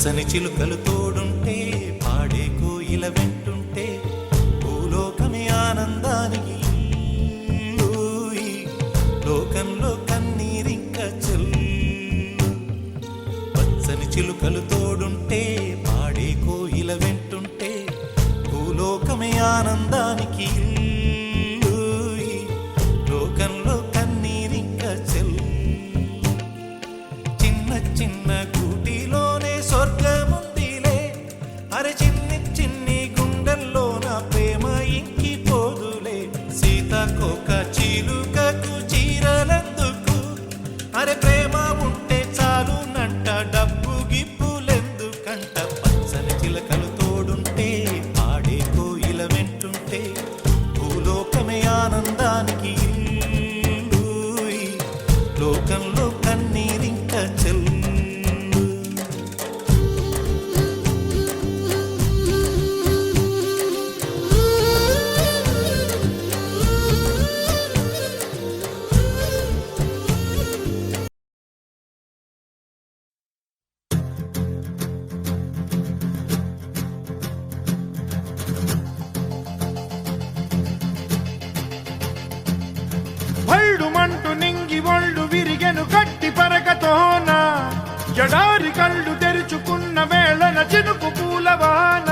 పచ్చని చిలుకలు తోడుంటే పాడే కోయిల వెంటుంటే భూలోకమే ఆనందానికి లోకంలో కన్నీరింక చెల్లు పచ్చని చిలుకలు తోడుంటే పాడే కోయిల వెంటుంటే భూలోకమే ఆనందానికి లోకంలో కన్నీరింక చెల్లు చిన్న చిన్న గూటిలోనే స్వర్గముందిలే అరే చిన్ని చిన్ని గుండెల్లో నా ప్రేమ ఇంకిపోదులే సీతాకోక చిలుకకు చీరలందుకు అరే ప్రేమ ఉంటే చాలు నంట డబ్బు గిప్పులెందుకంట పచ్చని చిలకలు తోడుంటే పాడే కోయిల వెంటుంటే భూలోకమే ఆనందానికి లోకంలో కన్నీరింక చెల్లు మంటు నింగి ఒళ్ళు విరిగెను గట్టి పరకతోన ఎడారి కళ్ళు తెరుచుకున్న వేళన చినుకు పూలవాన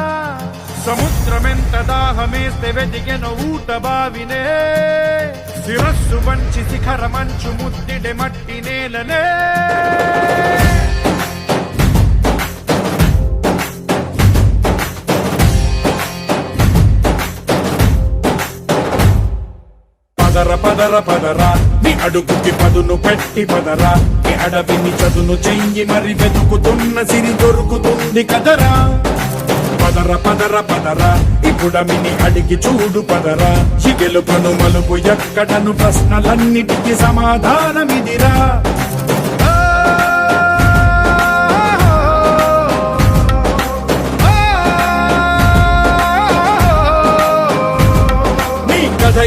సముద్రమెంత దాహమేస్తే వెతికెను ఊట బావినే శిరస్సు వంచి శిఖర మంచు ముద్దిడె మట్టి నేలనే పదర పదర పదరా నీ అడుగుకి పదును పెట్టి పదరా నీ అడవిని చదును చెయ్యి మరి వెతుకుతున్న సిరి దొరుకుతుంది కదరా పదర పదర పదరా ఇప్పుడమిని అడిగి చూడు పదరా ఈ గెలుపను మలుపు ఎక్కడను ప్రశ్నలన్నిటికీ సమాధానమిదిరా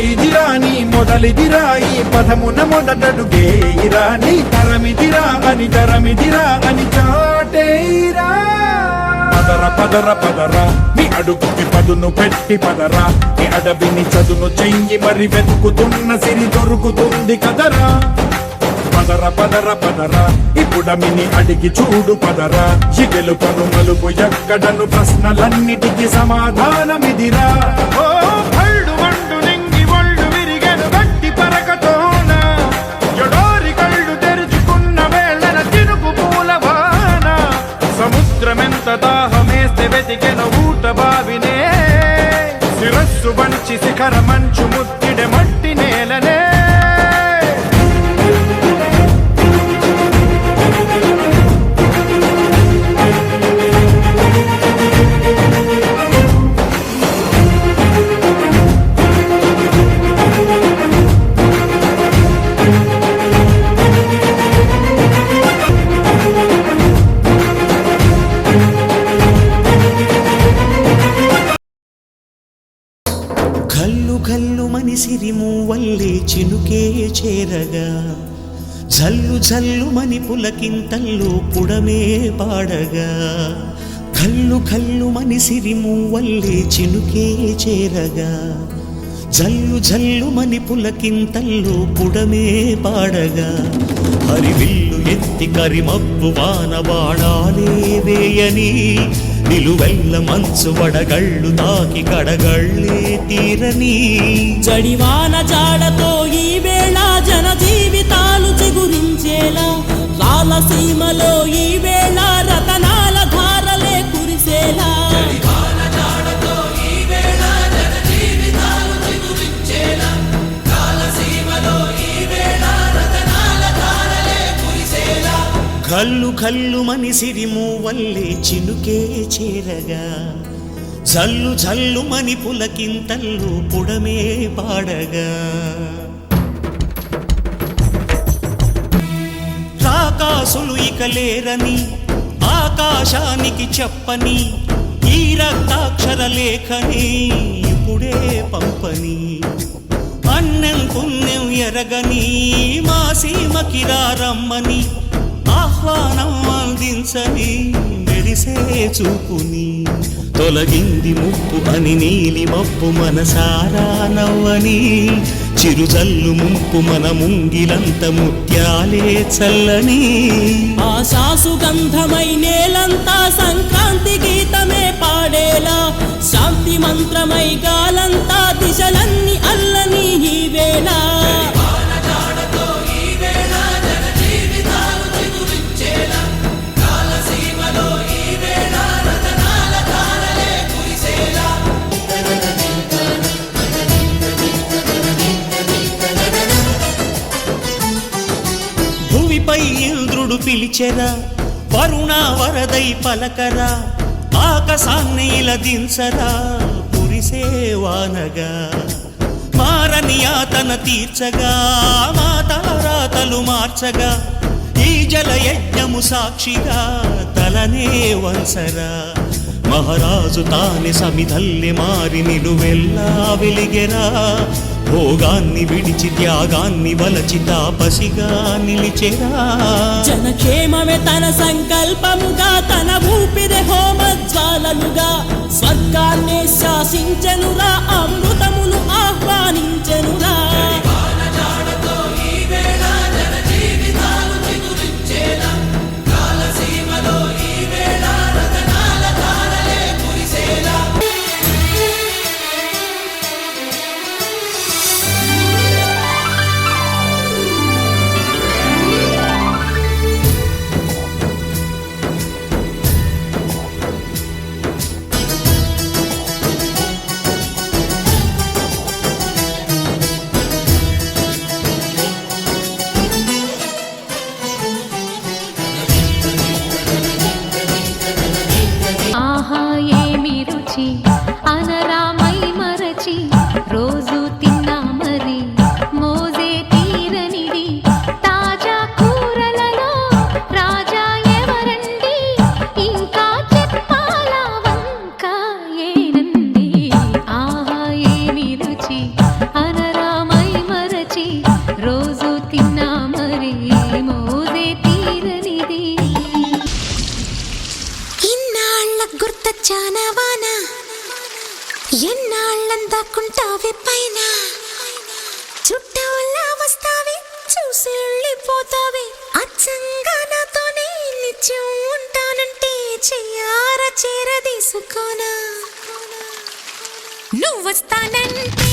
ఇదిరా నీ మొదలిదిరా ఈ పదమున మొదటడుగేయిరా నీ తరమిదిరా అని తరమిదిరా అని చాటేరా పదర పదర పదరా నీ అడుగుకి పదును పెట్టి పదరా నీ అడవిని చదును చెయ్యి మరి వెతుకుతున్న సిరి దొరుకుతుంది కదరా పదర పదర పదరా ఇప్పుడమిని అడిగి చూడు పదరా ఈ గెలుపను మలుపు ఎక్కడను ప్రశ్నలన్నిటికీ సమాధానమిదిరా ఓ భళ్ళు మండు నింగి ఒళ్ళు విరిగెను గట్టి పరకతోన ఎడారి కళ్ళు తెరుచుకున్న వేళన చినుకు పూలవాన సముద్రమెంత దాహమేస్తే వెతికెను ఊట బావినే శిరస్సు వంచి శిఖర మంచు ముద్దిడె మట్టి నేలనే కల్లు కల్లు మనిసిరి మూవల్లే చినుకే చేరగా జల్లు జల్లు మని పులకింతల్లో పుడమే పాడగా కల్లు కల్లు మనిసిరి మూవల్లే చినుకే చేరగా జల్లు జల్లు మని పులకింతల్లో పుడమే పాడగా హరివిల్లు ఎత్తి కరిమబ్బు వాన బాణాలే వేయని నిలువెల్ల మంచు వడగళ్ళు తాకి కడగళ్ళే తీరని జడివాన జాడతో ఈ వేళ జన జీవితాలు చిగురించేలా రాలసీమలో ఈ వేళ రతనాల ధారలే కురిసేలా కల్లు కల్లు మనిసిరి మూవల్లే చినుకే చేరగా జల్లు జల్లు మని పులకింతల్లు పుడమే పాడగా రాకాసులు ఇక లేరని ఆకాశానికి చెప్పని ఈ రక్తాక్షర లేఖని ఇప్పుడే పంపని అన్నం పుణ్యం ఎరగని మా సీమకి రమ్మని ఆహ్వానం అందించని మెరిసే చూపుని తొలగింది ముప్పు అని నీలి మబ్బు మనసారా నవ్వని చిరుజల్లు ముంపు మన ముంగిలంత ముత్యాలే చల్లని ఆశాసు గంధమై నేలంతా సంక్రాంతి గీతమే పాడేలా శాంతి మంత్రమై గాలంతా దిశలన్నీ అల్లని ఈ వేళ భూమిపై ఇంద్రుడు పిలిచెరా వరుణ వరదై పలకరా ఆకాశాన్ని ఇలా దించరా కురిసే వానగా మారని యాతన తీర్చగా మా తలరాతలు మార్చగా ఈ జలయజ్ఞము సాక్షిగా తలనే వంచరా మహారాజు తానే సమిధల్లె మారి నిలువెల్లా వెలిగెరా భోగాన్ని విడిచి త్యాగాన్ని వలచి తాపసిగా నిలిచెరా జనక్షేమమే తన సంకల్పముగా తన ఊపిరి హోమజ్వాలలుగా స్వర్గాన్నే శాసించెనురా అమృతమును ఆహ్వానించెనురా ఆహా ఏమి రుచి అనరామై మరచి రోజు తిన్నా మరి మోజే తీరనిది తాజా కూరలలో రాజా ఎవరండి ఇంకా చెప్పాలా వంక ఏనంది ఆహా ఏమి రుచి అనరామై మరచి రోజు తిన్నా మరి మోజే తీరనిది ఇన్నాళ్ళ గుర్తొచ్చానవానా ఎన్నాళ్ళందాకుంటావే పైన చుట్టూలా వస్తావే చూసి వెళ్ళిపోతావే అచ్చంగా నాతోనే నిత్యం ఉంటానంటే చెయ్యార చేర తీసుకోనా నువ్వు వస్తానంటే